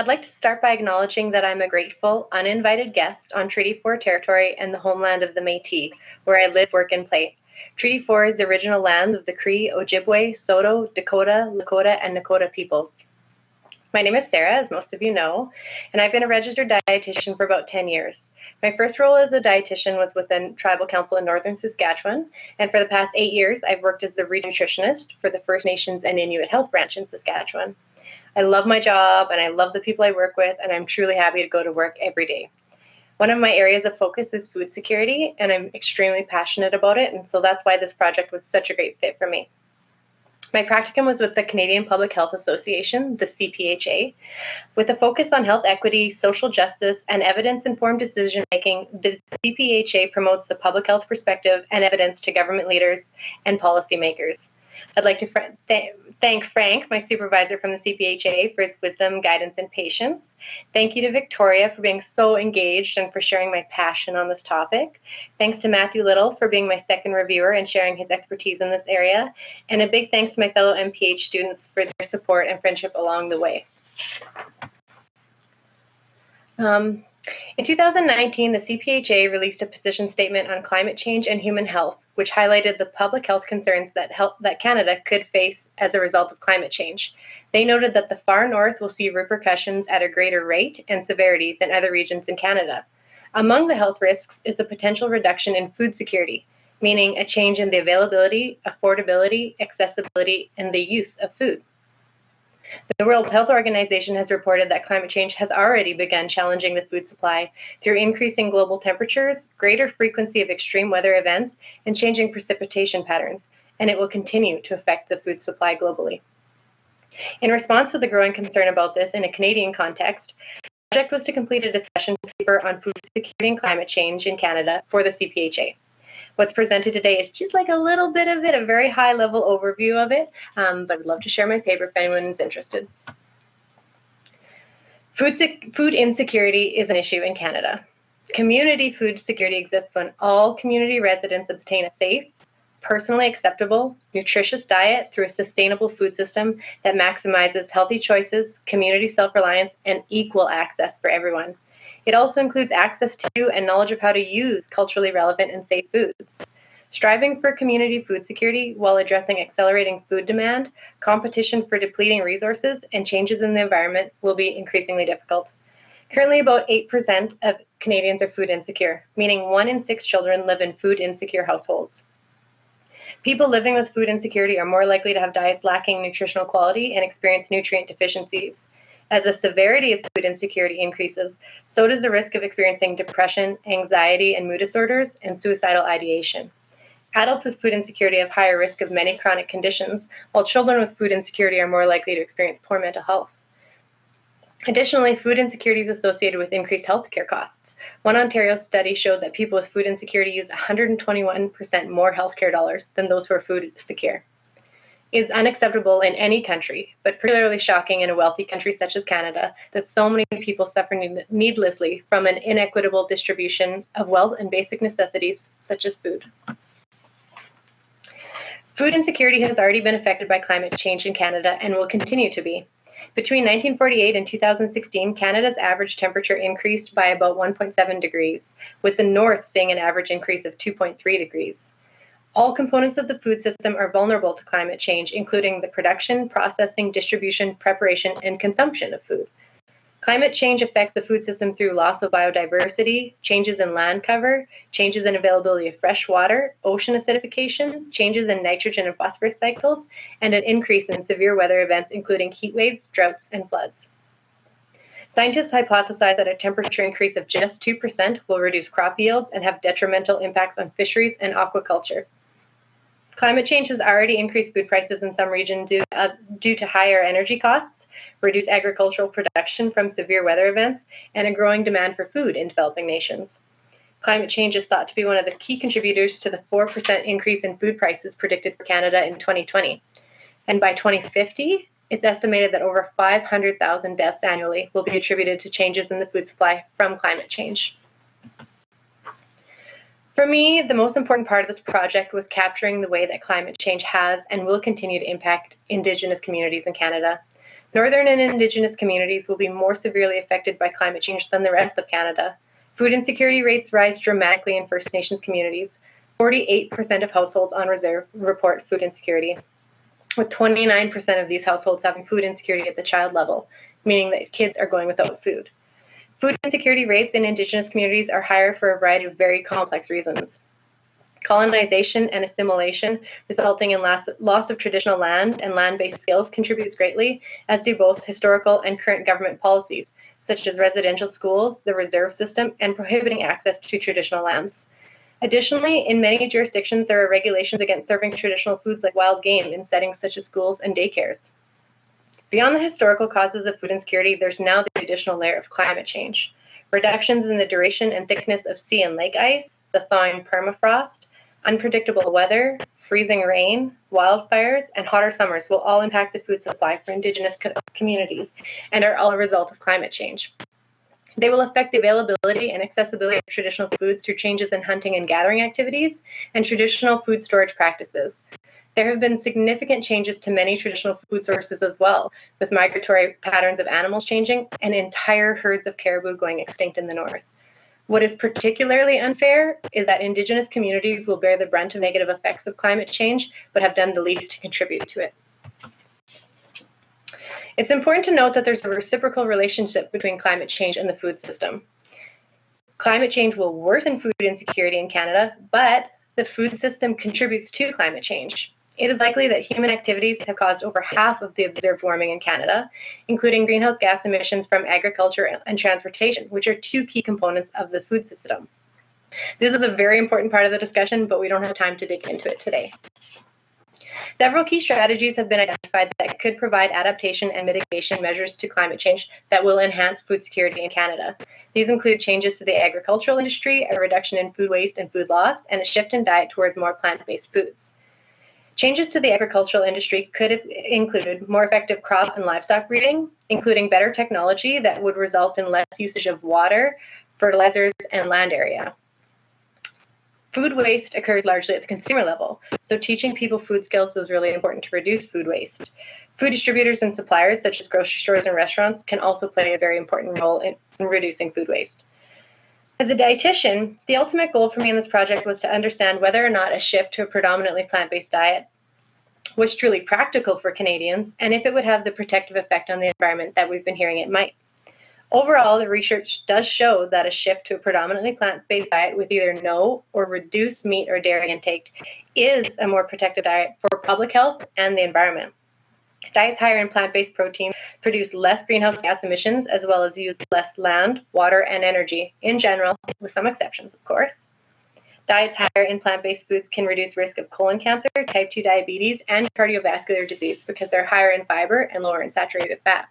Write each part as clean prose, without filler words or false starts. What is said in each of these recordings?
I'd like to start by acknowledging that I'm a grateful, uninvited guest on Treaty 4 territory and the homeland of the Métis, where I live, work, and play. Treaty 4 is the original lands of the Cree, Ojibwe, Saulteaux, Dakota, Lakota, and Nakota peoples. My name is Sara, as most of you know, and I've been a registered dietitian for about 10 years. My first role as a dietitian was within Tribal Council in Northern Saskatchewan, and for the past 8 years, I've worked as the regional nutritionist for the First Nations and Inuit Health Branch in Saskatchewan. I love my job, and I love the people I work with, and I'm truly happy to go to work every day. One of my areas of focus is food security, and I'm extremely passionate about it, and so that's why this project was such a great fit for me. My practicum was with the Canadian Public Health Association, the CPHA. With a focus on health equity, social justice, and evidence-informed decision-making, the CPHA promotes the public health perspective and evidence to government leaders and policymakers. I'd like to thank Frank, my supervisor from the CPHA, for his wisdom, guidance, and patience. Thank you to Victoria for being so engaged and for sharing my passion on this topic. Thanks to Matthew Little for being my second reviewer and sharing his expertise in this area. And a big thanks to my fellow MPH students for their support and friendship along the way. In 2019, the CPHA released a position statement on climate change and human health, which highlighted the public health concerns that Canada could face as a result of climate change. They noted that the far north will see repercussions at a greater rate and severity than other regions in Canada. Among the health risks is a potential reduction in food security, meaning a change in the availability, affordability, accessibility, and the use of food. The World Health Organization has reported that climate change has already begun challenging the food supply through increasing global temperatures, greater frequency of extreme weather events, and changing precipitation patterns, and it will continue to affect the food supply globally. In response to the growing concern about this in a Canadian context, the project was to complete a discussion paper on food security and climate change in Canada for the CPHA. What's presented today is just like a little bit of it, a very high-level overview of it, but I'd love to share my paper if anyone's interested. Food insecurity is an issue in Canada. Community food security exists when all community residents obtain a safe, personally acceptable, nutritious diet through a sustainable food system that maximizes healthy choices, community self-reliance, and equal access for everyone. It also includes access to and knowledge of how to use culturally relevant and safe foods. Striving for community food security while addressing accelerating food demand, competition for depleting resources, and changes in the environment will be increasingly difficult. Currently, about 8% of Canadians are food insecure, meaning 1 in 6 children live in food insecure households. People living with food insecurity are more likely to have diets lacking nutritional quality and experience nutrient deficiencies. As the severity of food insecurity increases, so does the risk of experiencing depression, anxiety, and mood disorders, and suicidal ideation. Adults with food insecurity have higher risk of many chronic conditions, while children with food insecurity are more likely to experience poor mental health. Additionally, food insecurity is associated with increased healthcare costs. One Ontario study showed that people with food insecurity use 121% more healthcare dollars than those who are food secure. It is unacceptable in any country, but particularly shocking in a wealthy country such as Canada, that so many people suffer needlessly from an inequitable distribution of wealth and basic necessities such as food. Food insecurity has already been affected by climate change in Canada and will continue to be. Between 1948 and 2016, Canada's average temperature increased by about 1.7 degrees, with the north seeing an average increase of 2.3 degrees. All components of the food system are vulnerable to climate change, including the production, processing, distribution, preparation, and consumption of food. Climate change affects the food system through loss of biodiversity, changes in land cover, changes in availability of fresh water, ocean acidification, changes in nitrogen and phosphorus cycles, and an increase in severe weather events, including heat waves, droughts, and floods. Scientists hypothesize that a temperature increase of just 2% will reduce crop yields and have detrimental impacts on fisheries and aquaculture. Climate change has already increased food prices in some regions due to higher energy costs, reduced agricultural production from severe weather events, and a growing demand for food in developing nations. Climate change is thought to be one of the key contributors to the 4% increase in food prices predicted for Canada in 2020. And by 2050, it's estimated that over 500,000 deaths annually will be attributed to changes in the food supply from climate change. For me, the most important part of this project was capturing the way that climate change has and will continue to impact Indigenous communities in Canada. Northern and Indigenous communities will be more severely affected by climate change than the rest of Canada. Food insecurity rates rise dramatically in First Nations communities. 48% of households on reserve report food insecurity, with 29% of these households having food insecurity at the child level, meaning that kids are going without food. Food insecurity rates in Indigenous communities are higher for a variety of very complex reasons. Colonization and assimilation, resulting in loss of traditional land and land-based skills, contributes greatly, as do both historical and current government policies, such as residential schools, the reserve system, and prohibiting access to traditional lands. Additionally, in many jurisdictions, there are regulations against serving traditional foods like wild game in settings such as schools and daycares. Beyond the historical causes of food insecurity, there's now the additional layer of climate change. Reductions in the duration and thickness of sea and lake ice, the thawing permafrost, unpredictable weather, freezing rain, wildfires, and hotter summers will all impact the food supply for Indigenous communities and are all a result of climate change. They will affect the availability and accessibility of traditional foods through changes in hunting and gathering activities and traditional food storage practices. There have been significant changes to many traditional food sources as well, with migratory patterns of animals changing and entire herds of caribou going extinct in the north. What is particularly unfair is that Indigenous communities will bear the brunt of negative effects of climate change, but have done the least to contribute to it. It's important to note that there's a reciprocal relationship between climate change and the food system. Climate change will worsen food insecurity in Canada, but the food system contributes to climate change. It is likely that human activities have caused over half of the observed warming in Canada, including greenhouse gas emissions from agriculture and transportation, which are two key components of the food system. This is a very important part of the discussion, but we don't have time to dig into it today. Several key strategies have been identified that could provide adaptation and mitigation measures to climate change that will enhance food security in Canada. These include changes to the agricultural industry, a reduction in food waste and food loss, and a shift in diet towards more plant-based foods. Changes to the agricultural industry could include more effective crop and livestock breeding, including better technology that would result in less usage of water, fertilizers, and land area. Food waste occurs largely at the consumer level, so teaching people food skills is really important to reduce food waste. Food distributors and suppliers, such as grocery stores and restaurants, can also play a very important role in reducing food waste. As a dietitian, the ultimate goal for me in this project was to understand whether or not a shift to a predominantly plant-based diet was truly practical for Canadians, and if it would have the protective effect on the environment that we've been hearing it might. Overall, the research does show that a shift to a predominantly plant-based diet with either no or reduced meat or dairy intake is a more protective diet for public health and the environment. Diets higher in plant-based protein produce less greenhouse gas emissions, as well as use less land, water, and energy in general, with some exceptions, of course. Diets higher in plant-based foods can reduce risk of colon cancer, type 2 diabetes, and cardiovascular disease because they're higher in fiber and lower in saturated fat.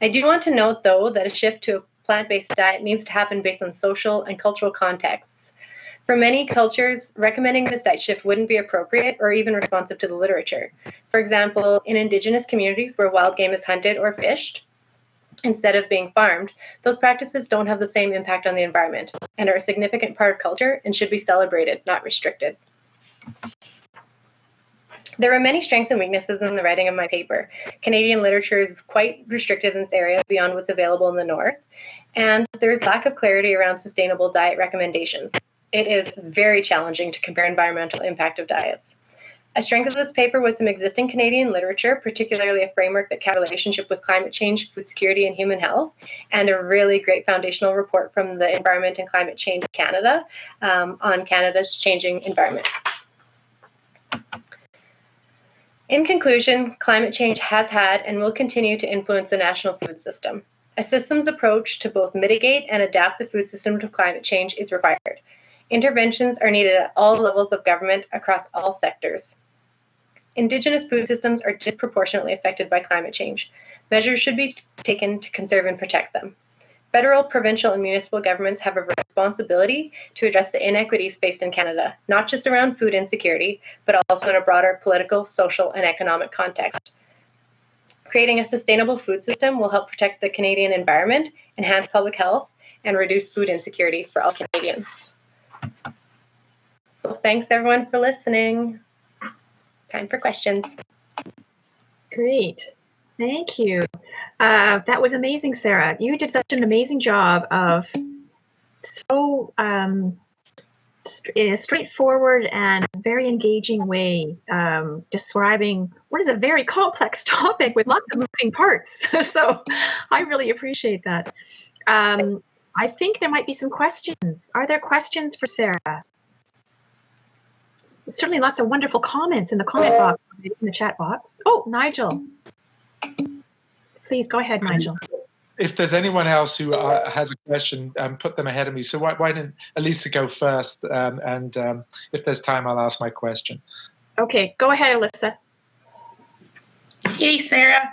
I do want to note, though, that a shift to a plant-based diet needs to happen based on social and cultural contexts. For many cultures, recommending this diet shift wouldn't be appropriate or even responsive to the literature. For example, in Indigenous communities where wild game is hunted or fished, instead of being farmed, those practices don't have the same impact on the environment and are a significant part of culture and should be celebrated, not restricted. There are many strengths and weaknesses in the writing of my paper. Canadian literature is quite restricted in this area beyond what's available in the north, and there's lack of clarity around sustainable diet recommendations. It is very challenging to compare environmental impact of diets. A strength of this paper was some existing Canadian literature, particularly a framework that kept relationship with climate change, food security, and human health, and a really great foundational report from the Environment and Climate Change Canada on Canada's changing environment. In conclusion, climate change has had and will continue to influence the national food system. A systems approach to both mitigate and adapt the food system to climate change is required. Interventions are needed at all levels of government across all sectors. Indigenous food systems are disproportionately affected by climate change. Measures should be taken to conserve and protect them. Federal, provincial, and municipal governments have a responsibility to address the inequities faced in Canada, not just around food insecurity, but also in a broader political, social, and economic context. Creating a sustainable food system will help protect the Canadian environment, enhance public health, and reduce food insecurity for all Canadians. So thanks everyone for listening. Time for questions. Great. Thank you. That was amazing, Sarah. You did such an amazing job of so in a straightforward and very engaging way describing what is a very complex topic with lots of moving parts. So I really appreciate that. I think there might be some questions. Are there questions for Sarah? Certainly lots of wonderful comments in the comment box, in the chat box. Oh, Nigel. Please go ahead, Nigel. If there's anyone else who has a question, put them ahead of me. So why didn't Elisa go first? And if there's time, I'll ask my question. Okay, go ahead, Elisa. Hey, Sarah.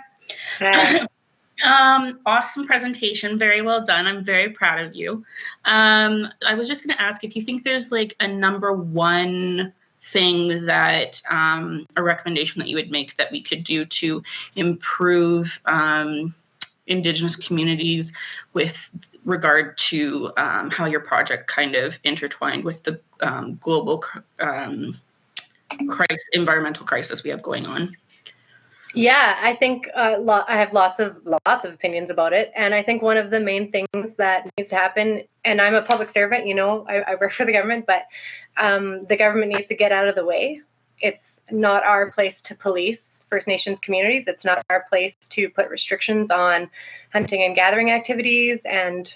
Awesome presentation. Very well done. I'm very proud of you. I was just going to ask if you think there's like a number one thing that a recommendation that you would make that we could do to improve Indigenous communities with regard to how your project kind of intertwined with the global environmental crisis we have going on. Yeah, I think I have lots of opinions about it, and I think one of the main things that needs to happen, and I'm a public servant, you know, I work for the government, but the government needs to get out of the way. It's not our place to police First Nations communities. It's not our place to put restrictions on hunting and gathering activities and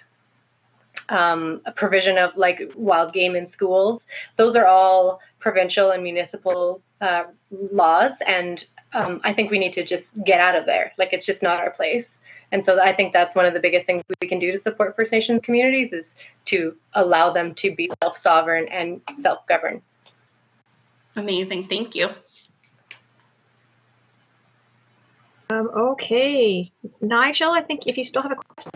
a provision of like wild game in schools. Those are all provincial and municipal laws, and I think we need to just get out of there. Like, it's just not our place. And so I think that's one of the biggest things we can do to support First Nations communities is to allow them to be self-sovereign and self-govern. Amazing. Thank you. Okay. Nigel, I think if you still have a question.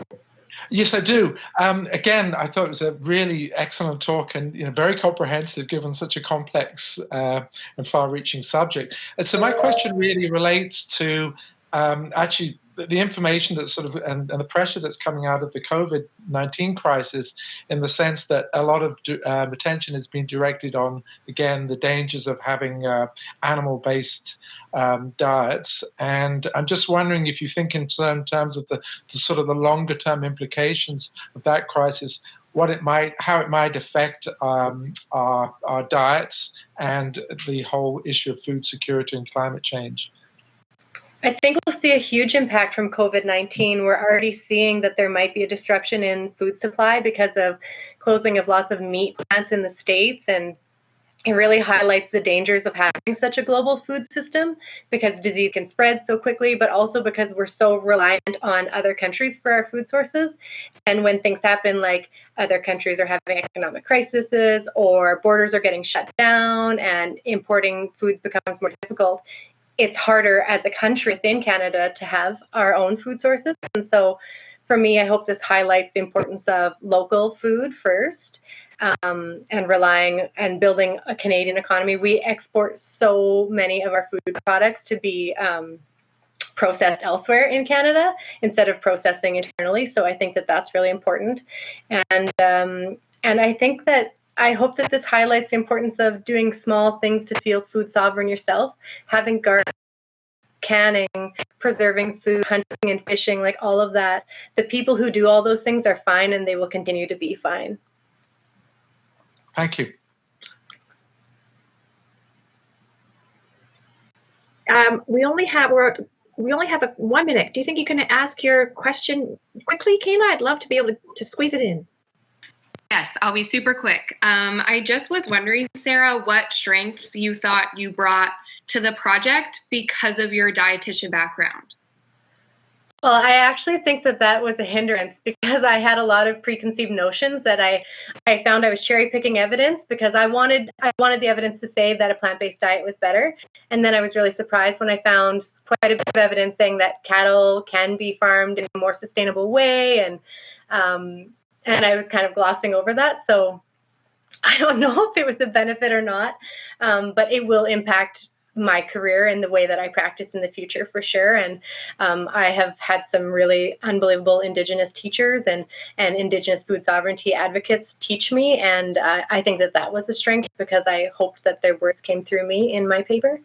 Yes, I do. Again, I thought it was a really excellent talk and very comprehensive given such a complex and far-reaching subject. And so my question really relates to actually the information that's sort of and the pressure that's coming out of the COVID-19 crisis, in the sense that a lot of attention has been directed on, again, the dangers of having animal-based diets. And I'm just wondering if you think in terms of the sort of the longer-term implications of that crisis, how it might affect our diets and the whole issue of food security and climate change. I think we'll see a huge impact from COVID-19. We're already seeing that there might be a disruption in food supply because of closing of lots of meat plants in the States, and it really highlights the dangers of having such a global food system, because disease can spread so quickly, but also because we're so reliant on other countries for our food sources. And when things happen, like other countries are having economic crises or borders are getting shut down and importing foods becomes more difficult, it's harder as a country within Canada to have our own food sources. And so for me, I hope this highlights the importance of local food first, and relying and building a Canadian economy. We export so many of our food products to be processed elsewhere in Canada instead of processing internally. So I think that that's really important. And I think that I hope that this highlights the importance of doing small things to feel food sovereign yourself, having gardens, canning, preserving food, hunting and fishing, like all of that. The people who do all those things are fine, and they will continue to be fine. Thank you. We only have 1 minute. Do you think you can ask your question quickly, Kayla? I'd love to be able to squeeze it in. Yes, I'll be super quick. I just was wondering, Sarah, what strengths you thought you brought to the project because of your dietitian background. Well, I actually think that that was a hindrance, because I had a lot of preconceived notions that I found I was cherry picking evidence, because I wanted the evidence to say that a plant-based diet was better. And then I was really surprised when I found quite a bit of evidence saying that cattle can be farmed in a more sustainable way, and I was kind of glossing over that. So I don't know if it was a benefit or not, but it will impact my career and the way that I practice in the future for sure. And I have had some really unbelievable Indigenous teachers and Indigenous food sovereignty advocates teach me. And I think that that was a strength, because I hoped that their words came through me in my paper.